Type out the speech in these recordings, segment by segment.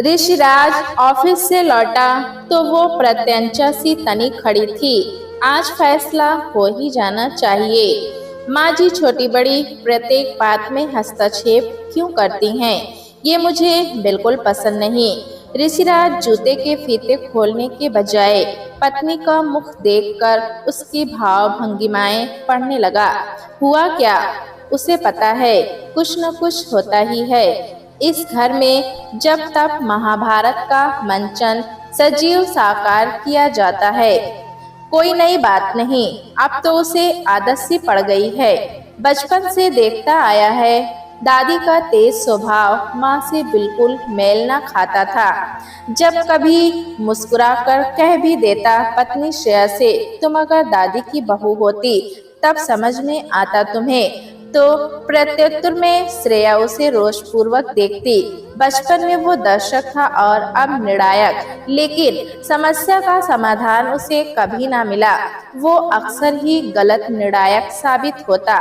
Rishiraj office से लौटा तो वो प्रत्यंचा सी तनी खड़ी थी। आज फैसला हो ही जाना चाहिए। माँ जी छोटी बड़ी प्रत्येक बात में हस्तक्षेप क्यों करती हैं? ये मुझे बिल्कुल पसंद नहीं। ऋषिराज जूते के फीते खोलने के बजाय पत्नी का मुख देखकर उसकी भाव भंगिमाएं पढ़ने लगा। हुआ क्या? उसे पता है कुछ न कुछ होता ही है। इस घर में जब तक महाभारत का मंचन सजीव साकार किया जाता है। कोई नई बात नहीं, अब तो उसे आदत सी पड़ गई है। बचपन से देखता आया है। दादी का तेज स्वभाव माँ से बिल्कुल मेल ना खाता था। जब कभी मुस्कुराकर कह भी देता पत्नी श्रेया से, तुम अगर दादी की बहू होती तब समझ में आता तुम्हें, तो प्रत्युत्तर में श्रेया उसे रोषपूर्वक देखती। बचपन में वो दर्शक था और अब निर्णायक, लेकिन समस्या का समाधान उसे कभी ना मिला। वो अक्सर ही गलत निर्णायक साबित होता।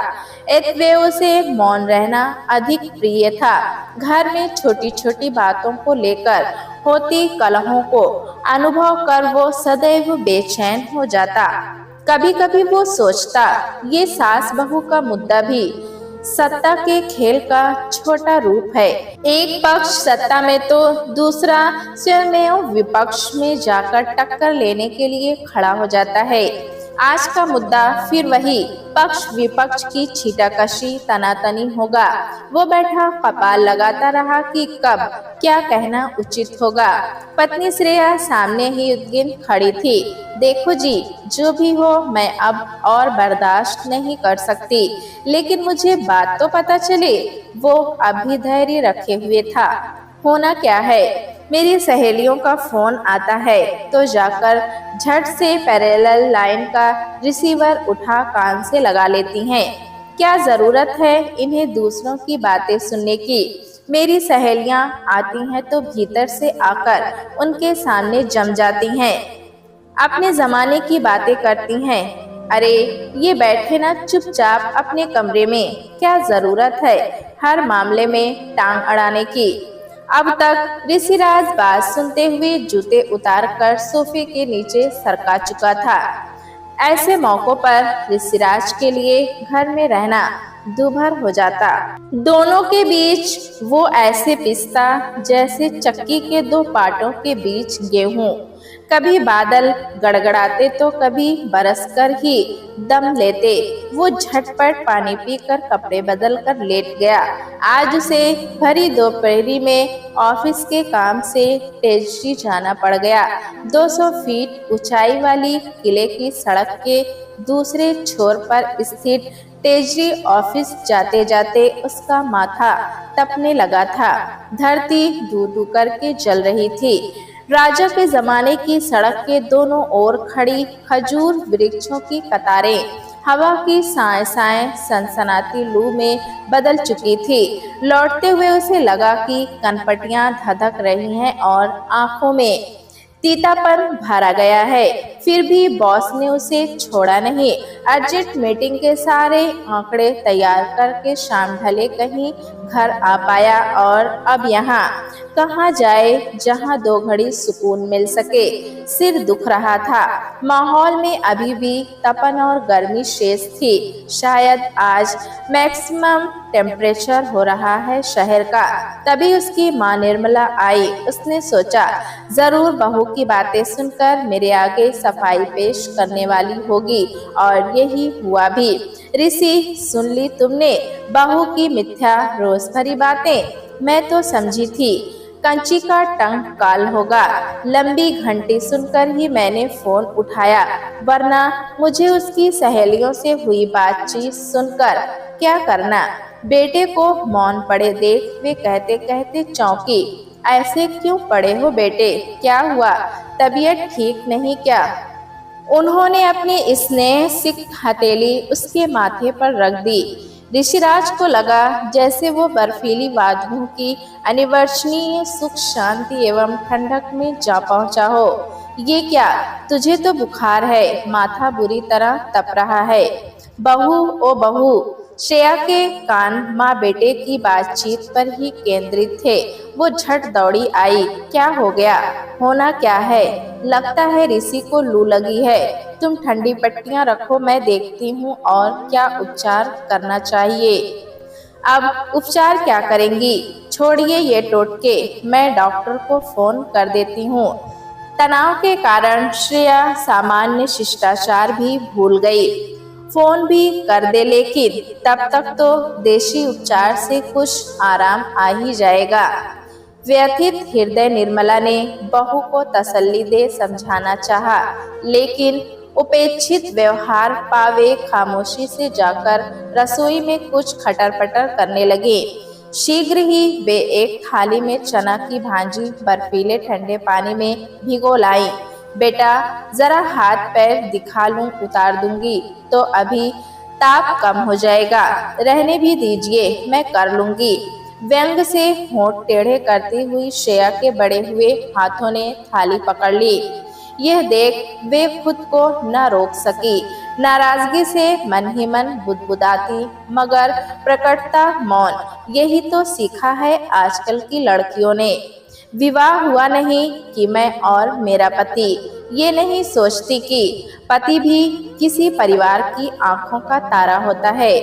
इतने उसे मौन रहना अधिक प्रिय था। घर में छोटी छोटी बातों को लेकर होती कलहों को अनुभव कर वो सदैव बेचैन हो जाता। कभी कभी वो सोचता, ये सास बहू का मुद्दा भी सत्ता के खेल का छोटा रूप है। एक पक्ष सत्ता में तो दूसरा स्वयं विपक्ष में जाकर टक्कर लेने के लिए खड़ा हो जाता है। आज का मुद्दा फिर वही पक्ष विपक्ष की छीटाकशी तनातनी होगा। वो बैठा कपाल लगाता रहा कि कब क्या कहना उचित होगा। पत्नी श्रेया सामने ही उद्गिन खड़ी थी। देखो जी, जो भी हो, मैं अब और बर्दाश्त नहीं कर सकती, लेकिन मुझे बात तो पता चले। वो अभी धैर्य रखे हुए था। होना क्या है? मेरी सहेलियों का फोन आता है तो जाकर झट से पैरेलल लाइन का रिसीवर उठा कान से लगा लेती हैं। क्या जरूरत है इन्हें दूसरों की बातें सुनने की? मेरी सहेलियां आती हैं तो भीतर से आकर उनके सामने जम जाती हैं, अपने जमाने की बातें करती हैं। अरे ये बैठे ना चुपचाप अपने कमरे में, क्या जरूरत है हर मामले में टांग अड़ाने की? अब तक ऋषिराज बात सुनते हुए जूते उतारकर सोफे के नीचे सरका चुका था। ऐसे मौकों पर ऋषिराज के लिए घर में रहना दूभर हो जाता। दोनों के बीच वो ऐसे पिसता जैसे चक्की के दो पाटों के बीच गेहूं। कभी बादल गड़गड़ाते तो कभी बरसकर ही दम लेते। वो झटपट पानी पीकर कपड़े बदल कर लेट गया। आज उसे भरी दोपहरी में ऑफिस के काम से तेजी जाना पड़ गया। 200 फीट ऊंचाई वाली किले की सड़क के दूसरे छोर पर स्थित तेजरी ऑफिस जाते जाते उसका माथा तपने लगा था। धरती धू धू करके जल रही थी। राजा के जमाने की सड़क के दोनों ओर खड़ी खजूर वृक्षों की कतारें हवा की साए साए सनसनाती लू में बदल चुकी थी। लौटते हुए उसे लगा कि कनपटियां धधक रही हैं और आंखों में तीतापन भरा गया है। फिर भी बॉस ने उसे छोड़ा नहीं। अर्जेंट मीटिंग के सारे आंकड़े तैयार करके शाम ढले कहीं घर आ पाया और अब यहाँ कहाँ जाए जहाँ 2 घड़ी सुकून मिल सके। सिर दुख रहा था। माहौल में अभी भी तपन और गर्मी शेष थी। शायद आज मैक्सिमम टेम्परेचर हो रहा है शहर का। तभी उसकी माँ निर्मला आई। उसने सोचा, जरूर बहू की बातें सुनकर मेरे आगे सफाई पेश करने वाली होगी, और यही हुआ भी। ऋषि, सुन ली तुमने बहू की मिथ्या रोज भरी बातें? मैं तो समझी थी कंची का टंक काल होगा। लंबी घंटी सुनकर ही मैंने फोन उठाया, वरना मुझे उसकी सहेलियों से हुई बातचीत सुनकर क्या करना। बेटे को मौन पड़े देख वे कहते कहते चौंकी। ऐसे क्यों पड़े हो बेटे? क्या हुआ? तबीयत ठीक नहीं क्या? उन्होंने अपनी स्नेह सिक्त हथेली उसके माथे पर रख दी। ऋषिराज को लगा जैसे वो बर्फीली वादियों की अनिवर्चनीय सुख शांति एवं ठंडक में जा पहुंचा हो। ये क्या? तुझे तो बुखार है, माथा बुरी तरह तप रहा है। बहू, ओ बहू, श्रेया के कान माँ बेटे की बातचीत पर ही केंद्रित थे। वो झट दौड़ी आई। क्या हो गया? होना क्या है? लगता है ऋषि को लू लगी है। तुम ठंडी पट्टियां रखो, मैं देखती हूँ और क्या उपचार करना चाहिए। अब उपचार क्या करेंगी? छोड़िए ये टोटके, मैं डॉक्टर को फोन कर देती हूँ। तनाव के कारण श्रेया सामान्य शिष्टाचार भी भूल गई। फोन भी कर दे, लेकिन तब तक तो देशी उपचार से कुछ आराम आ ही जाएगा। व्यथित हृदय निर्मला ने बहू को तसल्ली दे समझाना चाहा, लेकिन उपेक्षित व्यवहार पावे खामोशी से जाकर रसोई में कुछ खटर पटर करने लगे। शीघ्र ही वे एक थाली में चना की भांजी बर्फीले ठंडे पानी में भिगो लाई। बेटा, जरा हाथ पैर दिखा लूं, उतार दूंगी तो अभी ताप कम हो जाएगा। रहने भी दीजिए, मैं कर लूंगी। व्यंग से होंठ टेढ़े करती हुई श्रेया के बड़े हुए हाथों ने थाली पकड़ ली। यह देख वे खुद को न रोक सकी। नाराजगी से मन ही मन बुदबुदाती, मगर प्रकटता मौन। यही तो सीखा है आजकल की लड़कियों ने। विवाह हुआ नहीं कि मैं और मेरा पति, ये नहीं सोचती कि पति भी किसी परिवार की आंखों का तारा होता है,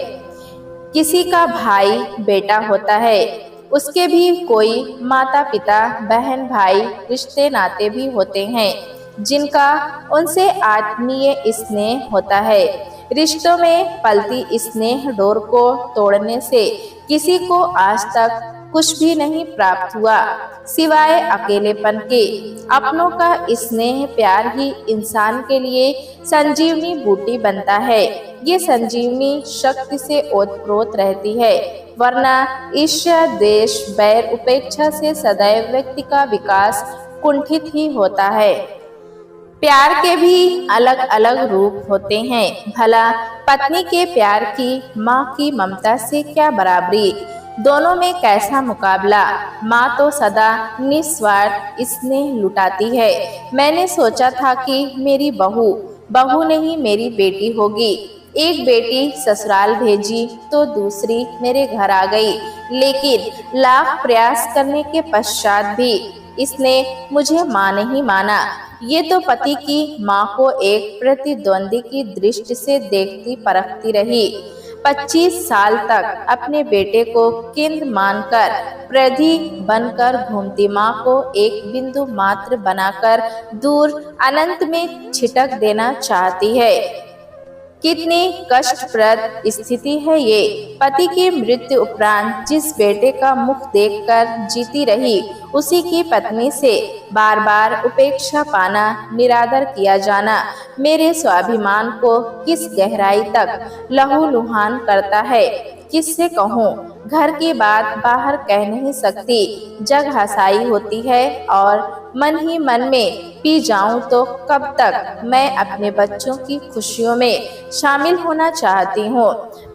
किसी का भाई बेटा होता है। उसके भी कोई माता पिता बहन भाई रिश्ते नाते भी होते हैं, जिनका उनसे आत्मीय स्नेह होता है। रिश्तों में पलती स्नेह डोर को तोड़ने से किसी को आज तक कुछ भी नहीं प्राप्त हुआ, सिवाय अकेलेपन के। अपनों का स्नेह प्यार ही इंसान के लिए संजीवनी बूटी बनता है। ये संजीवनी शक्ति से ओतप्रोत रहती है, वरना ईर्ष्या द्वेष बैर उपेक्षा से सदैव व्यक्ति का विकास कुंठित ही होता है। प्यार के भी अलग अलग रूप होते हैं। भला पत्नी के प्यार की माँ की ममता से क्या बराबरी? दोनों में कैसा मुकाबला? माँ तो सदा निस्वार्थ स्नेह लुटाती है। मैंने सोचा था कि मेरी बहू नहीं मेरी बेटी होगी। एक बेटी ससुराल भेजी तो दूसरी मेरे घर आ गई, लेकिन लाख प्रयास करने के पश्चात भी इसने मुझे माँ नहीं माना। ये तो पति की माँ को एक प्रतिद्वंदी की दृष्टि से देखती परखती रही। 25 साल तक अपने बेटे को केंद्र मानकर प्रधि बनकर घूमती माँ को एक बिंदु मात्र बनाकर दूर अनंत में छिटक देना चाहती है। कितनी कष्टप्रद स्थिति है ये। पति की मृत्यु उपरांत जिस बेटे का मुख देखकर जीती रही, उसी की पत्नी से बार बार उपेक्षा पाना, निरादर किया जाना मेरे स्वाभिमान को किस गहराई तक लहूलुहान करता है, किससे कहूँ। घर की बात बाहर कह नहीं सकती, जग हंसाई होती है और मन ही मन में पी जाऊं तो कब तक मैं अपने बच्चों की खुशियों में शामिल होना चाहती हूँ।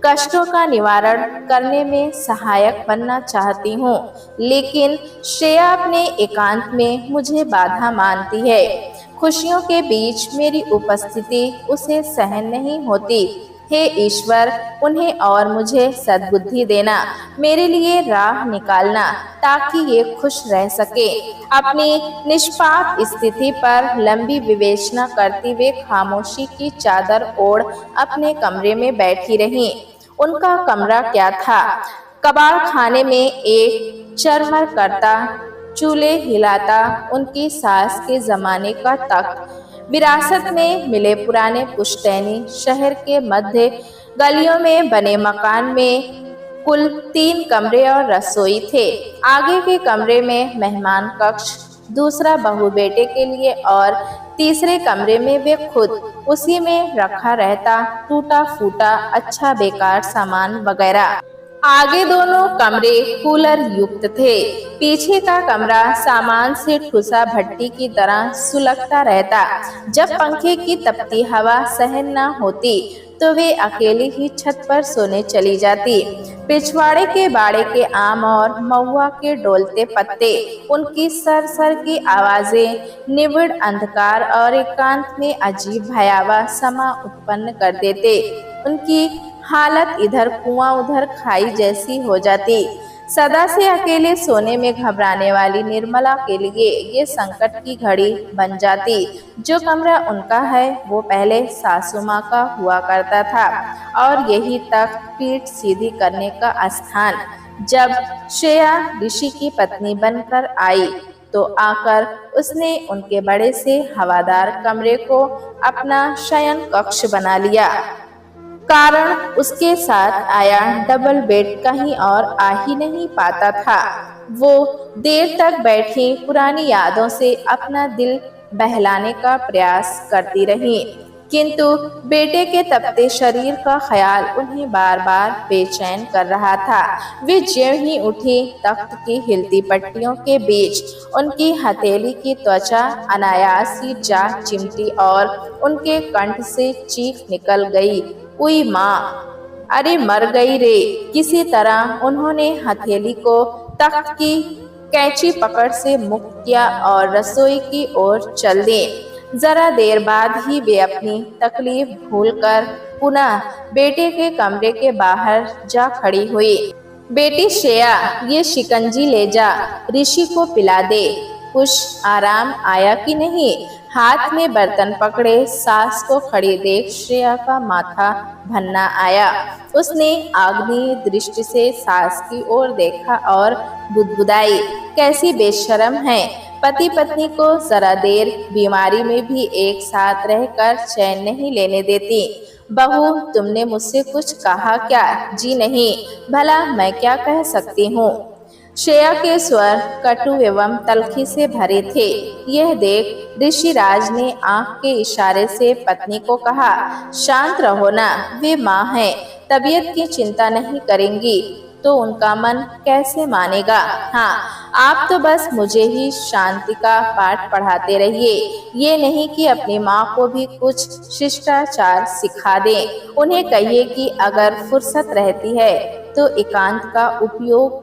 कष्टों का निवारण करने में सहायक बनना चाहती हूँ, लेकिन श्रेया अपने एकांत में मुझे बाधा मानती है। खुशियों के बीच मेरी उपस्थिति उसे सहन नहीं होती। हे ईश्वर, उन्हें और मुझे सद्बुद्धि देना, मेरे लिए राह निकालना, ताकि ये खुश रह सके। अपनी निष्पाप स्थिति पर लंबी विवेचना करती वे खामोशी की चादर ओढ़ अपने कमरे में बैठी रहीं। उनका कमरा क्या था? कबाड़ खाने में एक चरमर करता, चूल्हे हिलाता उनकी सास के जमाने का तख्त, विरासत में मिले पुराने पुश्तैनी शहर के मध्य गलियों में बने मकान में कुल 3 कमरे और रसोई थे। आगे के कमरे में मेहमान कक्ष, दूसरा बहू बेटे के लिए और तीसरे कमरे में वे खुद। उसी में रखा रहता टूटा फूटा अच्छा बेकार सामान वगैरह। आगे दोनों कमरे कूलर युक्त थे। पीछे का कमरा सामान से ठुसा भट्टी की तरह सुलगता रहता। जब पंखे की तपती हवा सहन न होती तो वे अकेली ही छत पर सोने चली जाती। पिछवाड़े के बाड़े के आम और महुआ के डोलते पत्ते, उनकी सर की आवाजें निबिड़ अंधकार और एकांत में अजीब भयावह समा उत्पन्न कर देते। उनकी हालत इधर कुआं उधर खाई जैसी हो जाती। सदा से अकेले सोने में घबराने वाली निर्मला के लिए ये संकट की घड़ी बन जाती। जो कमरा उनका है वो पहले सासू माँ का हुआ करता था और यही तक पीठ सीधी करने का स्थान। जब श्रेया ऋषि की पत्नी बनकर आई तो आकर उसने उनके बड़े से हवादार कमरे को अपना शयन कक्ष बना लिया। कारण उसके साथ आया डबल बेड कहीं और आ ही नहीं पाता था। वो देर तक बैठी पुरानी यादों से अपना दिल बहलाने का प्रयास करती रही, किंतु बेटे के तपते शरीर का ख्याल उन्हें बार बार बेचैन कर रहा था। वे ज्यों ही उठी, तख्त की हिलती पट्टियों के बीच उनकी हथेली की त्वचा अनायास ही जा चिमटी और उनके कंठ से चीख निकल गई, उई माँ, अरे मर गई रे। किसी तरह उन्होंने हथेली को तख्त की कैंची पकड़ से मुक्त किया और रसोई की ओर चल दी। जरा देर बाद ही वे अपनी तकलीफ भूलकर पुनः बेटे के कमरे के बाहर जा खड़ी हुई। बेटी श्रेया, ये शिकंजी ले जा, ऋषि को पिला दे। कुछ आराम आया कि नहीं? हाथ में बर्तन पकड़े सास को खड़ी देख श्रेया का माथा भन्ना आया। उसने आग्नेय दृष्टि से सास की ओर देखा और बुदबुदाई, कैसी बेशर्म है। पति पत्नी को जरा देर बीमारी में भी एक साथ रहकर चैन नहीं लेने देती। बहू, तुमने मुझसे कुछ कहा क्या? जी नहीं, भला मैं क्या कह सकती हूँ? श्रेया के स्वर कटु एवं तल्खी से भरे थे। यह देख ऋषिराज ने आंख के इशारे से पत्नी को कहा, शांत रहो ना, वे माँ हैं, तबीयत की चिंता नहीं करेंगी तो उनका मन कैसे मानेगा। हाँ, आप तो बस मुझे ही शांति का पाठ पढ़ाते रहिए, ये नहीं कि अपनी माँ को भी कुछ शिष्टाचार सिखा दें। उन्हें कहिए कि अगर फुर्सत रहती है तो एकांत का उपयोग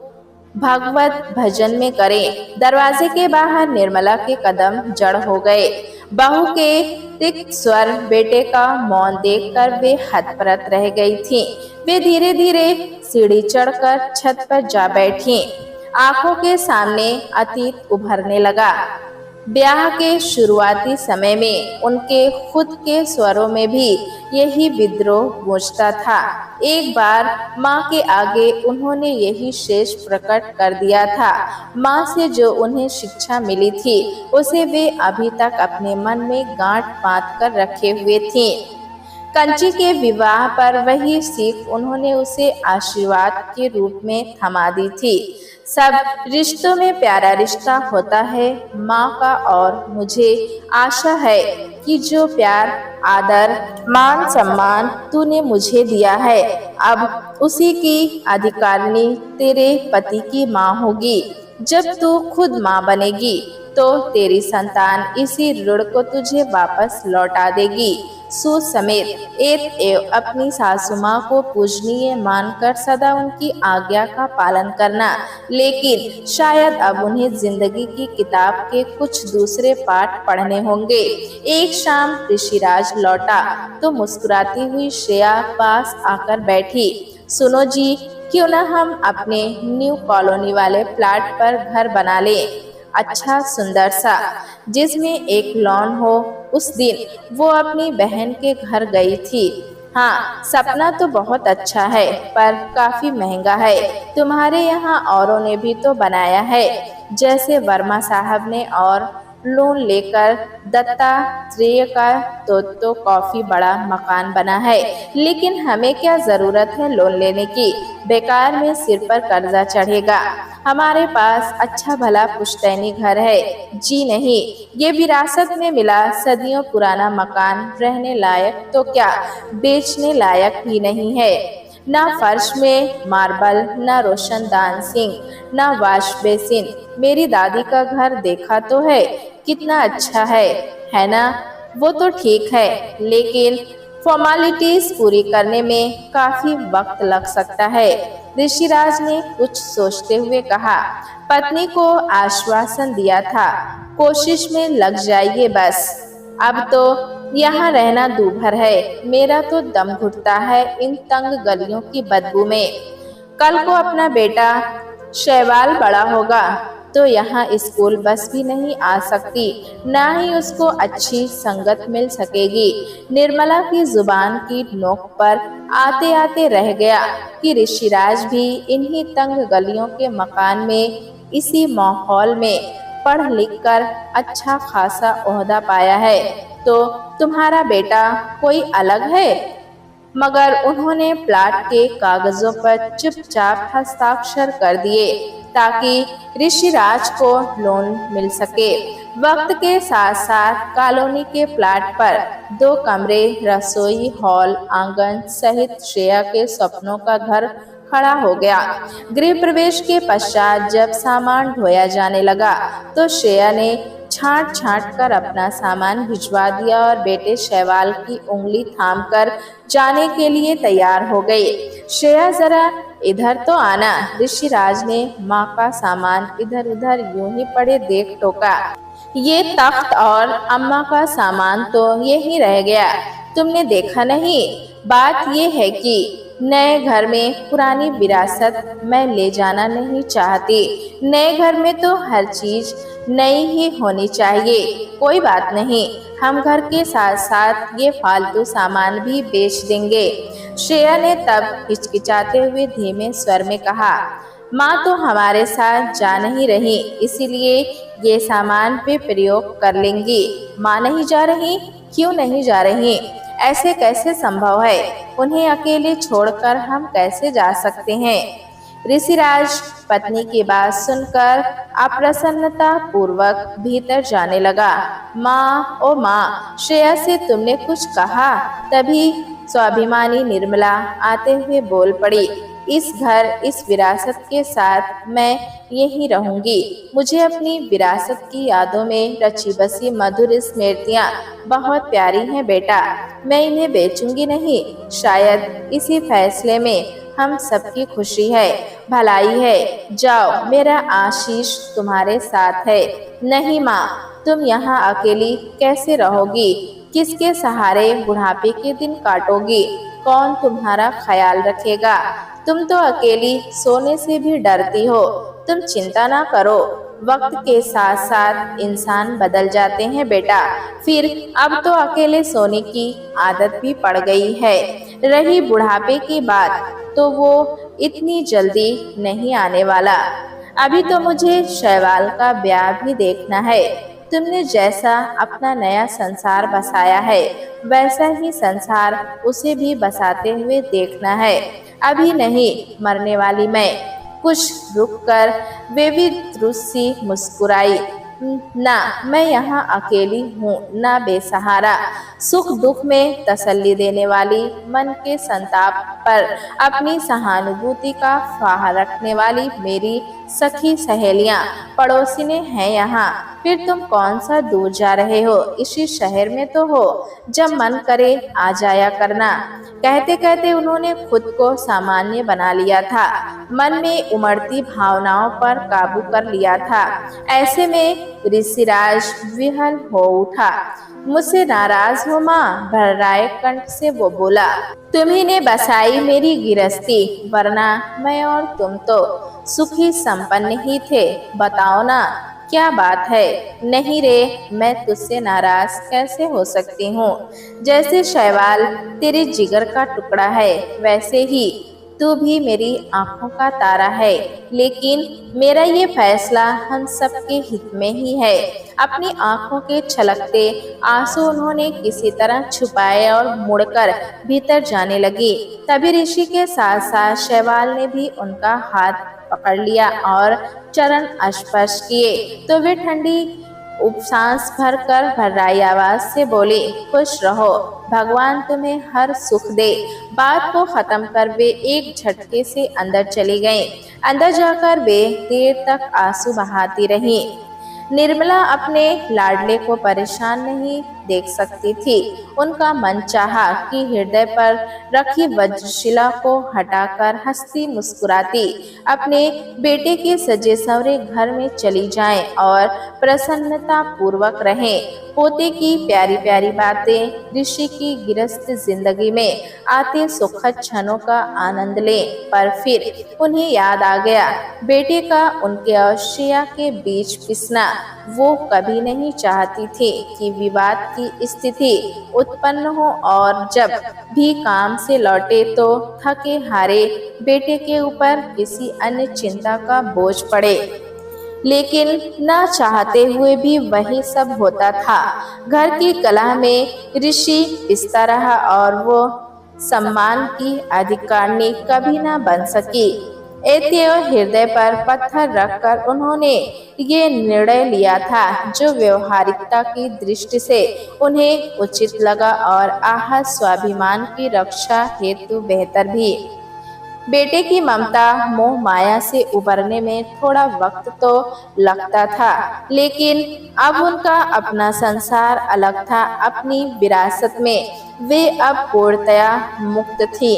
भागवत भजन में करें। दरवाजे के बाहर निर्मला के कदम जड़ हो गए। बहू के तिक्त स्वर, बेटे का मौन देखकर वे हतप्रत रह गई थीं। वे धीरे धीरे सीढ़ी चढ़कर छत पर जा बैठी। आंखों के सामने अतीत उभरने लगा। ब्याह के शुरुआती समय में उनके खुद के स्वरों में भी यही विद्रोह गूंजता था। एक बार माँ के आगे उन्होंने यही शेष प्रकट कर दिया था। माँ से जो उन्हें शिक्षा मिली थी उसे वे अभी तक अपने मन में गांठ बांध कर रखे हुए थी। कंची के विवाह पर वही सीख उन्होंने उसे आशीर्वाद के रूप में थमा दी थी। सब रिश्तों में प्यारा रिश्ता होता है माँ का, और मुझे आशा है कि जो प्यार, आदर, मान सम्मान तूने मुझे दिया है, अब उसी की अधिकारिणी तेरे पति की माँ होगी। जब तू खुद माँ बनेगी तो तेरी संतान इसी ऋण को तुझे वापस लौटा देगी। सूद समेत एक एव अपनी सासू माँ को पूजनीय मानकर सदा उनकी आज्ञा का पालन करना। लेकिन शायद अब उन्हें जिंदगी की किताब के कुछ दूसरे पाठ पढ़ने होंगे। एक शाम ऋषिराज लौटा तो मुस्कुराती हुई श्रेया पास आकर बैठी। सुनो जी, क्यों न हम अपने न्यू कॉलोनी वाले फ्लैट पर घर बना लें, अच्छा सुंदर सा, जिसमें एक लॉन हो। उस दिन वो अपनी बहन के घर गई थी। हाँ, सपना तो बहुत अच्छा है पर काफी महंगा है। तुम्हारे यहाँ औरों ने भी तो बनाया है, जैसे वर्मा साहब ने, और लोन लेकर दत्तात्रेय का तो काफी बड़ा मकान बना है। लेकिन हमें क्या जरूरत है लोन लेने की, बेकार में सिर पर कर्जा चढ़ेगा। हमारे पास अच्छा भला पुश्तैनी घर है। जी नहीं, ये विरासत में मिला सदियों पुराना मकान रहने लायक तो क्या, बेचने लायक भी नहीं है। ना फर्श में मार्बल, ना रोशनदान सिंह, ना वाश बेसिन। मेरी दादी का घर देखा तो है, कितना अच्छा है ना? वो तो ठीक है, लेकिन फॉर्मेलिटीज पूरी करने में काफी वक्त लग सकता है। ऋषिराज ने कुछ सोचते हुए कहा। पत्नी को आश्वासन दिया था, कोशिश में लग जाइए बस। अब तो यहाँ रहना दूभर है। मेरा तो दम घुटता है इन तंग गलियों की बदबू में। कल को अपना बेटा शैवाल बड़ा होगा तो यहाँ स्कूल बस भी नहीं आ सकती, ना ही उसको अच्छी संगत मिल सकेगी। निर्मला की जुबान की नोक पर आते आते रह गया कि ऋषिराज भी इन्हीं तंग गलियों के मकान में, इसी माहौल में पढ़ लिख कर अच्छा खासा ओहदा पाया है, तो तुम्हारा बेटा कोई अलग है। मगर उन्होंने प्लाट के कागजों पर चुपचाप हस्ताक्षर कर दिए ताकि ऋषिराज को लोन मिल सके। वक्त के साथ साथ कॉलोनी के प्लाट पर 2 कमरे, रसोई हॉल, आंगन सहित श्रेया के सपनों का घर खड़ा हो गया। गृह प्रवेश के पश्चात जब सामान ढोया जाने लगा तो श्रेया ने छांट छांट कर अपना सामान भिजवा दिया और बेटे शैवाल की उंगली थामकर जाने के लिए तैयार हो गई। श्रेया जरा इधर तो आना। ऋषिराज ने माँ का सामान इधर उधर यूं ही पड़े देख टोका। ये तख्त और अम्मा का सामान तो यही रह गया, तुमने देखा नहीं। बात ये है कि नए घर में पुरानी विरासत मैं ले जाना नहीं चाहती। नए घर में तो हर चीज नई ही होनी चाहिए। कोई बात नहीं, हम घर के साथ साथ ये फालतू सामान भी बेच देंगे। श्रेया ने तब हिचकिचाते हुए धीमे स्वर में कहा, माँ तो हमारे साथ जा नहीं रही, इसीलिए ये सामान पे प्रयोग कर लेंगी। माँ नहीं जा रही? क्यों नहीं जा रही? ऐसे कैसे संभव है? उन्हें अकेले छोड़कर हम कैसे जा सकते हैं? ऋषिराज पत्नी की बात सुनकर अप्रसन्नता पूर्वक भीतर जाने लगा। माँ, ओ माँ, श्रेया से तुमने कुछ कहा? तभी स्वाभिमानी निर्मला आते हुए बोल पड़ी, इस घर, इस विरासत के साथ मैं यहीं रहूंगी। मुझे अपनी विरासत की यादों में रची बसी मधुर स्मृतियाँ बहुत प्यारी हैं बेटा। मैं इन्हें बेचूंगी नहीं। शायद इसी फैसले में हम सबकी खुशी है, भलाई है। जाओ, मेरा आशीष तुम्हारे साथ है। नहीं माँ, तुम यहाँ अकेली कैसे रहोगी? किसके सहारे बुढ़ापे के दिन काटोगी? कौन तुम्हारा ख्याल रखेगा? तुम तो अकेली सोने से भी डरती हो। तुम चिंता ना करो, वक्त के साथ साथ इंसान बदल जाते हैं बेटा। फिर अब तो अकेले सोने की आदत भी पड़ गई है। रही बुढ़ापे की बात, तो वो इतनी जल्दी नहीं आने वाला। अभी तो मुझे शैवाल का ब्याह भी देखना है। तुमने जैसा अपना नया संसार बसाया है, वैसा ही संसार उसे भी बसाते हुए देखना है। अभी नहीं, मरने वाली मैं। कुछ रुककर वे भी सी मुस्कुराई। ना, मैं यहाँ अकेली हूँ, ना बेसहारा। सुख दुख में तसल्ली देने वाली, मन के संताप पर अपनी सहानुभूति का फाहा रखने वाली मेरी सखी सहेलियाँ, पड़ोसिने हैं यहाँ। फिर तुम कौन सा दूर जा रहे हो? इसी शहर में तो हो। जब मन करे आ जाया करना। कहते कहते उन्होंने खुद को सामान्य बना लिया था, मन में उमड़ती भावनाओं पर काबू कर लिया था। ऐसे में ऋषिराज विहल हो उठा। मुझसे नाराज हो माँ? भर्राए कंठ से वो बोला, तुम्ही ने बसाई मेरी गिरस्ती, वरना मैं और तुम तो सुखी संपन्न ही थे। बताओ ना, क्या बात है? नहीं रे, मैं तुझसे नाराज कैसे हो सकती हूँ? जैसे शैवाल तेरे जिगर का टुकड़ा है, वैसे ही तू भी मेरी आंखों का तारा है। लेकिन मेरा ये फैसला हम सबके हित में ही है। अपनी आंखों के छलकते आंसू उन्होंने किसी तरह छुपाए और मुड़कर भीतर जाने लगी। तभी ऋषि के साथ साथ शैवाल ने भी उनका हाथ पकड़ लिया और चरण स्पर्श किए तो वे ठंडी उपसांस भरकर भर्राई आवाज से बोले, खुश रहो, भगवान तुम्हें हर सुख दे। बात को खत्म कर वे एक झटके से अंदर चली गईं। अंदर जाकर वे देर तक आंसू बहाती रहीं। निर्मला अपने लाडले को परेशान नहीं देख सकती थी। उनका मन चाहा कि हृदय पर रखी वज्रशिला को हटाकर हंसती मुस्कुराती अपने बेटे के सजे सवरे घर में चली जाएं और प्रसन्नता पूर्वक रहें। पोते की प्यारी प्यारी बातें, ऋषि की गृहस्थ जिंदगी में आते सुखद क्षणों का आनंद लें। पर फिर उन्हें याद आ गया, बेटे का उनके और श्रेया के बीच पिसना। वो कभी नहीं चाहती थी कि विवाद की स्थिति उत्पन्न हो और जब भी काम से लौटे तो थके हारे बेटे के ऊपर किसी अन्य चिंता का बोझ पड़े। लेकिन न चाहते हुए भी वही सब होता था। घर की कलह में ऋषि पिसता रहा और वो सम्मान की अधिकारिणी कभी न बन सकी। एतेय हृदय पर पत्थर रखकर उन्होंने ये निर्णय लिया था जो व्यवहारिकता की दृष्टि से उन्हें उचित लगा और आहत स्वाभिमान की रक्षा हेतु बेहतर भी। बेटे की ममता मोह माया से उबरने में थोड़ा वक्त तो लगता था, लेकिन अब उनका अपना संसार अलग था। अपनी विरासत में वे अब पूर्णतया मुक्त थी।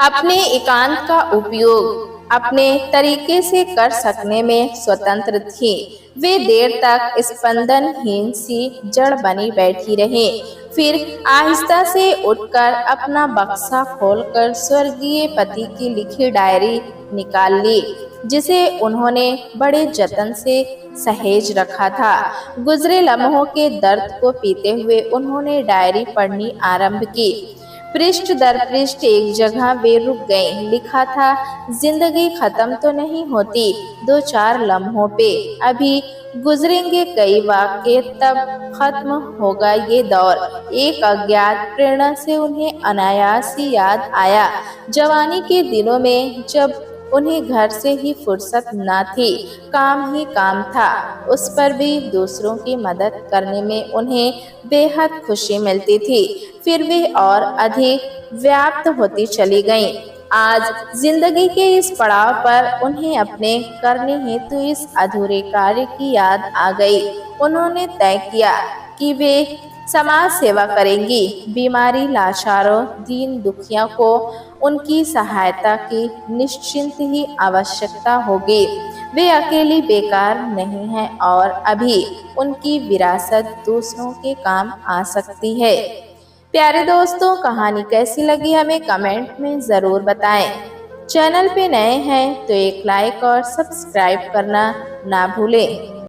अपने एकांत का उपयोग अपने तरीके से कर सकने में स्वतंत्र थी। वे देर तक स्पंदनहीन सी जड़ बनी बैठी रही। फिर आहिस्ता से उठकर अपना बक्सा खोलकर स्वर्गीय पति की लिखी डायरी निकाल ली, जिसे उन्होंने बड़े जतन से सहेज रखा था। गुजरे लम्हों के दर्द को पीते हुए उन्होंने डायरी पढ़नी आरंभ की। पृष्ठ दर पृष्ठ एक जगह वे रुक गईं। लिखा था, जिंदगी खत्म तो नहीं होती दो चार लम्हों पे, अभी गुजरेंगे कई वाक़ये तब खत्म होगा ये दौर। एक अज्ञात प्रेरणा से उन्हें अनायास ही याद आया जवानी के दिनों में जब उन्हें घर से ही फुर्सत न थी, काम ही काम था। उस पर भी दूसरों की मदद करने में उन्हें बेहद खुशी मिलती थी। फिर वे और अधिक व्याप्त होती चली गईं। आज जिंदगी के इस पड़ाव पर उन्हें अपने करने हेतु इस अधूरे कार्य की याद आ गई। उन्होंने तय किया कि वे समाज सेवा करेंगी। बीमारी लाचारों दीन दुखियों को उनकी सहायता की निश्चिंत ही आवश्यकता होगी। वे अकेली बेकार नहीं हैं और अभी उनकी विरासत दूसरों के काम आ सकती है। प्यारे दोस्तों, कहानी कैसी लगी हमें कमेंट में ज़रूर बताएं। चैनल पे नए हैं तो एक लाइक और सब्सक्राइब करना ना भूलें।